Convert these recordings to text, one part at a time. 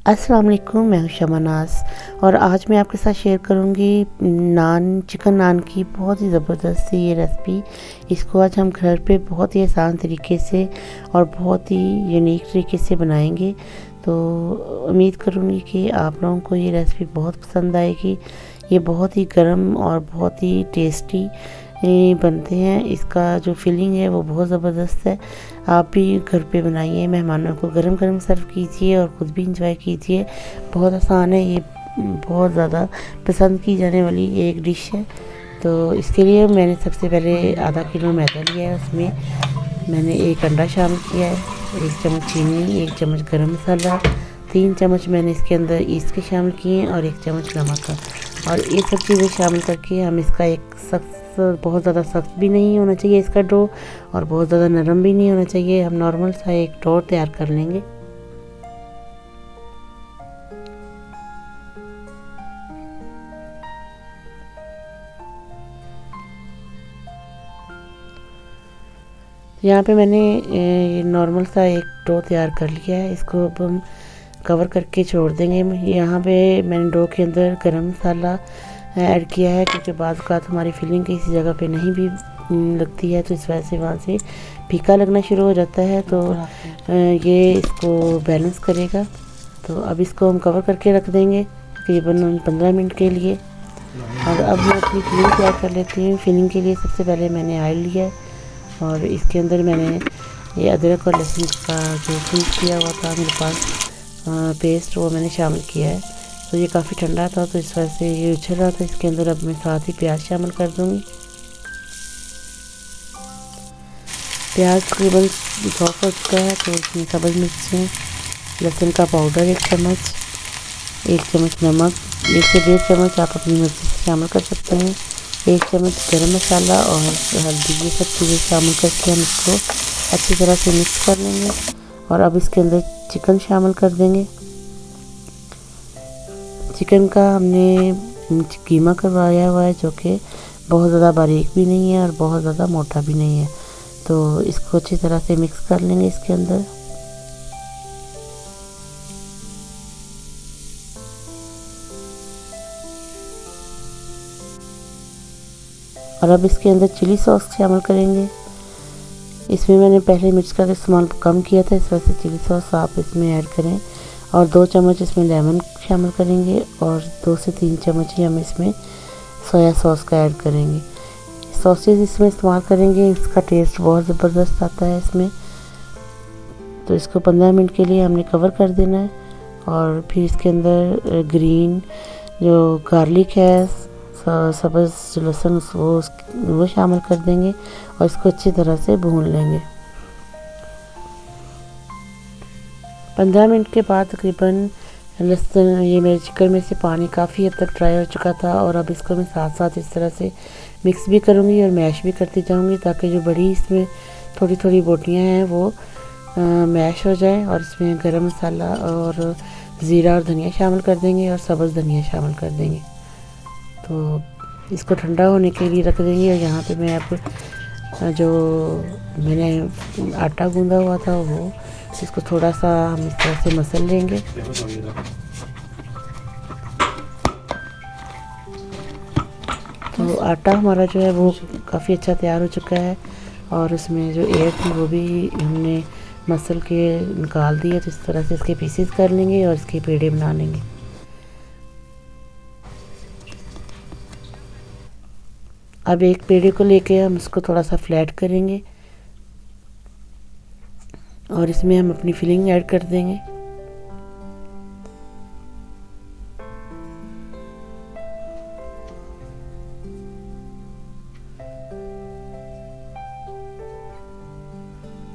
अस्सलाम वालेकुम, मैं हूं शमानाज और आज मैं आपके साथ शेयर करूंगी चिकन नान की बहुत ही ज़बरदस्त सी ये रेसिपी। इसको आज हम घर पे बहुत ही आसान तरीके से और बहुत ही यूनिक तरीके से बनाएंगे। तो उम्मीद करूंगी कि आप लोगों को ये रेसिपी बहुत पसंद आएगी। ये बहुत ही गर्म और बहुत ही टेस्टी बनते हैं। इसका जो फिलिंग है वो बहुत ज़बरदस्त है। आप भी घर पे बनाइए, मेहमानों को गरम गरम सर्व कीजिए और ख़ुद भी इंजॉय कीजिए। बहुत आसान है ये, बहुत ज़्यादा पसंद की जाने वाली एक डिश है। तो इसके लिए मैंने सबसे पहले आधा किलो मैदा लिया है। उसमें मैंने एक अंडा शामिल किया है, 1 चम्मच चीनी, 1 चम्मच गरम मसाला, 3 चम्मच मैंने इसके अंदर ईस्ट के शामिल किए हैं और 1 चम्मच नमक का। और ये सब चीज़ें शामिल करके हम इसका एक सख्त, बहुत ज़्यादा सख्त भी नहीं होना चाहिए इसका डो और बहुत ज़्यादा नरम भी नहीं होना चाहिए। हम नॉर्मल सा एक डो तैयार कर लेंगे। यहाँ पे मैंने नॉर्मल सा एक डो तैयार कर लिया है। इसको अब हम कवर करके छोड़ देंगे। यहाँ पे मैंने डो के अंदर गरम मसाला ऐड किया है, क्योंकि बाज़ औक़ात हमारी फिलिंग किसी जगह पे नहीं भी लगती है, तो इस वजह से वहाँ से फीका लगना शुरू हो जाता है। तो ये इसको बैलेंस करेगा। तो अब इसको हम कवर करके रख देंगे तकरीबन 15 मिनट के लिए। और अब मैं अपनी फिलिंग तैयार कर लेती हूँ। फिलिंग के लिए सबसे पहले मैंने ऑयल लिया है और इसके अंदर मैंने ये अदरक और लहसुन का जो पीस किया हुआ था मेरे पास पेस्ट, वो मैंने शामिल किया है। तो ये काफ़ी ठंडा था, तो इस वजह से ये उछल रहा था। इसके अंदर अब मैं साथ ही प्याज शामिल कर दूँगी। प्याज तकरीबन सॉफ्ट हो चुका है, तो इसमें सब्ज़ मिर्चें, लहसुन का पाउडर 1 चम्मच, 1 चम्मच नमक, 1 से 1.5 चम्मच आप अपनी मर्ज़ी से शामिल कर सकते हैं, 1 चम्मच गरम मसाला और हल्दी, ये सब चीज़ें शामिल करके हम इसको अच्छी तरह से मिक्स कर लेंगे। और अब इसके अंदर चिकन शामिल कर देंगे। चिकन का हमने कीमा करवाया हुआ है, जो कि बहुत ज़्यादा बारीक भी नहीं है और बहुत ज़्यादा मोटा भी नहीं है। तो इसको अच्छी तरह से मिक्स कर लेंगे इसके अंदर। और अब इसके अंदर चिली सॉस शामिल करेंगे। इसमें मैंने पहले मिर्च का इस्तेमाल कम किया था, इस वजह से चिली सॉस आप इसमें ऐड करें। और 2 चम्मच इसमें लेमन शामिल करेंगे और 2 से 3 चम्मच ही हम इसमें सोया सॉस का ऐड करेंगे। सॉसेज इसमें इस्तेमाल करेंगे, इसका टेस्ट बहुत ज़बरदस्त आता है इसमें। तो इसको 15 मिनट के लिए हमने कवर कर देना है। और फिर इसके अंदर ग्रीन जो गार्लिक है, सब्ज़ लहसुन, वो शामिल कर देंगे और इसको अच्छी तरह से भून लेंगे। 15 मिनट के बाद तकरीबन लहसुन, ये मेरे चिकन में से पानी काफ़ी हद तक ड्राई हो चुका था। और अब इसको मैं साथ साथ इस तरह से मिक्स भी करूँगी और मैश भी करती जाऊँगी, ताकि जो बड़ी इसमें थोड़ी थोड़ी बोटियाँ हैं वो मैश हो जाए। और इसमें गरम मसाला और ज़ीरा और धनिया शामिल कर देंगे और सब्ज़ धनिया शामिल कर देंगे। तो इसको ठंडा होने के लिए रख देंगे। और यहाँ पे मैं अब जो मैंने आटा गूंदा हुआ था वो, इसको थोड़ा सा हम इस तरह से मसल लेंगे। तो आटा हमारा जो है वो काफ़ी अच्छा तैयार हो चुका है और उसमें जो एयर थी वो भी हमने मसल के निकाल दिया। तो इस तरह से इसके पीसेस कर लेंगे और इसके पेड़े बना लेंगे। अब एक पेड़े को लेके हम इसको थोड़ा सा फ्लैट करेंगे और इसमें हम अपनी फिलिंग ऐड कर देंगे।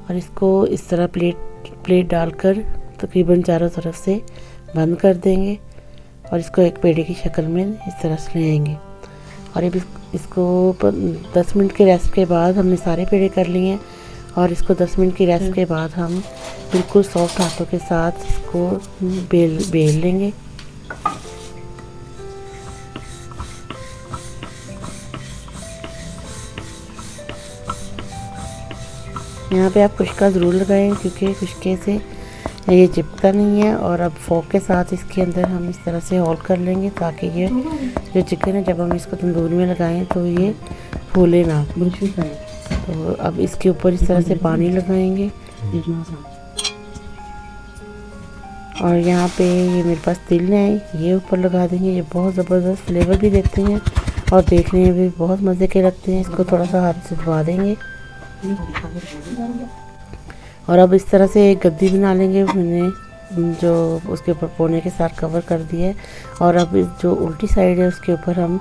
और इसको इस तरह प्लेट डालकर तकरीबन चारों तरफ से बंद कर देंगे और इसको एक पेड़े की शक्ल में इस तरह से ले आएंगे। और अब इसको 10 मिनट के रेस्ट के बाद हमने सारे पेड़े कर लिए हैं। और इसको 10 मिनट की रेस्ट के बाद हम बिल्कुल सॉफ्ट हाथों के साथ इसको बेल लेंगे। यहाँ पे आप खुशका ज़रूर लगाएं, क्योंकि खुशके से ये चिपकता नहीं है। और अब फोक के साथ इसके अंदर हम इस तरह से होल कर लेंगे ताकि ये जो चिकन है जब हम इसको तंदूर में लगाएं तो ये फूले ना। तो अब इसके ऊपर इस तरह से पानी लगाएंगे। और यहाँ पे ये मेरे पास तिल है, ये ऊपर लगा देंगे। ये बहुत ज़बरदस्त फ्लेवर भी देते हैं और देखने में भी बहुत मज़े के लगते हैं। इसको थोड़ा सा हाथ से दबा देंगे और अब इस तरह से एक गद्दी बना लेंगे। मैंने जो उसके ऊपर पोने के साथ कवर कर दिया है और अब जो उल्टी साइड है उसके ऊपर हम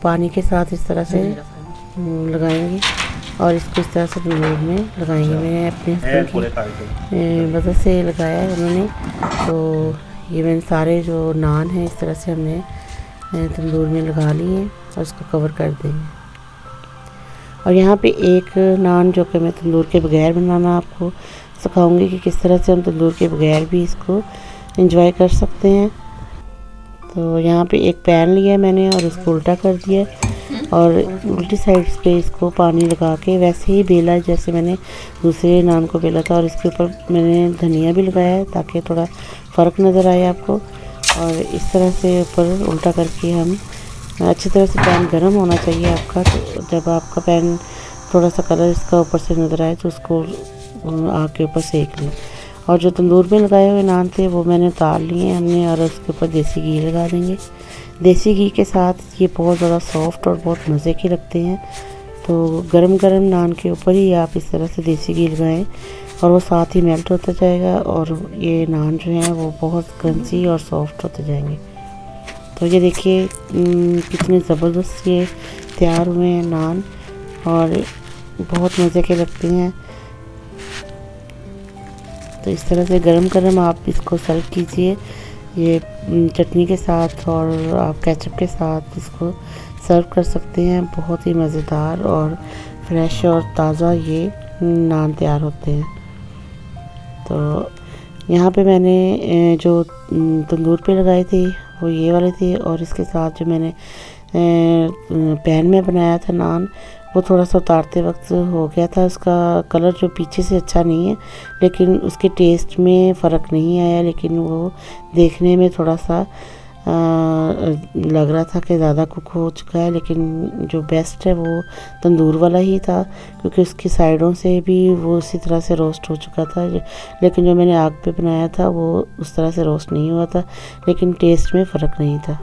पानी के साथ इस तरह से लगाएंगे और इसको इस तरह से तंदूर में लगाएंगे। मैंने अपने हस्बैंड की मदद से लगाया है उन्होंने। तो ये मैंने सारे जो नान हैं इस तरह से हमने तंदूर में लगा लिए हैं और इसको कवर कर देंगे। और यहाँ पे एक नान जो कि मैं तंदूर के बगैर बनाना आपको सिखाऊंगी कि किस तरह से हम तंदूर के बगैर भी इसको एंजॉय कर सकते हैं। तो यहाँ पे एक पैन लिया है मैंने और उसको उल्टा कर दिया और उल्टी साइड पे इसको पानी लगा के वैसे ही बेला जैसे मैंने दूसरे नान को बेला था। और इसके ऊपर मैंने धनिया भी लगाया है ताकि थोड़ा फ़र्क नज़र आए आपको। और इस तरह से ऊपर उल्टा करके हम अच्छी तरह से पैन गर्म होना चाहिए आपका। तो जब आपका पैन थोड़ा सा कलर इसका ऊपर से नज़र आए तो उसको आग के ऊपर सेक लें। और जो तंदूर में लगाए हुए नान थे वो मैंने उतार लिए हमने और उसके ऊपर देसी घी लगा देंगे। देसी घी के साथ ये बहुत ज़्यादा सॉफ्ट और बहुत मज़े के लगते हैं। तो गरम गरम नान के ऊपर ही आप इस तरह से देसी घी लगाएं और वो साथ ही मेल्ट होता जाएगा और ये नान जो हैं वो बहुत क्रंची और सॉफ्ट होते जाएंगे। तो ये देखिए कितने ज़बरदस्त ये तैयार हुए हैं नान और बहुत मज़े के लगते हैं। तो इस तरह से गरम गरम आप इसको सर्व कीजिए ये चटनी के साथ और आप केचप के साथ इसको सर्व कर सकते हैं। बहुत ही मज़ेदार और फ्रेश और ताज़ा ये नान तैयार होते हैं। तो यहाँ पे मैंने जो तंदूर पे लगाए थे वो ये वाले थे और इसके साथ जो मैंने पैन में बनाया था नान वो थोड़ा सा उतारते वक्त हो गया था। उसका कलर जो पीछे से अच्छा नहीं है लेकिन उसके टेस्ट में फ़र्क नहीं आया, लेकिन वो देखने में थोड़ा सा लग रहा था कि ज़्यादा कुक हो चुका है। लेकिन जो बेस्ट है वो तंदूर वाला ही था क्योंकि उसकी साइडों से भी वो उसी तरह से रोस्ट हो चुका था। लेकिन जो मैंने आग पे बनाया था वो उस तरह से रोस्ट नहीं हुआ था, लेकिन टेस्ट में फ़र्क नहीं था।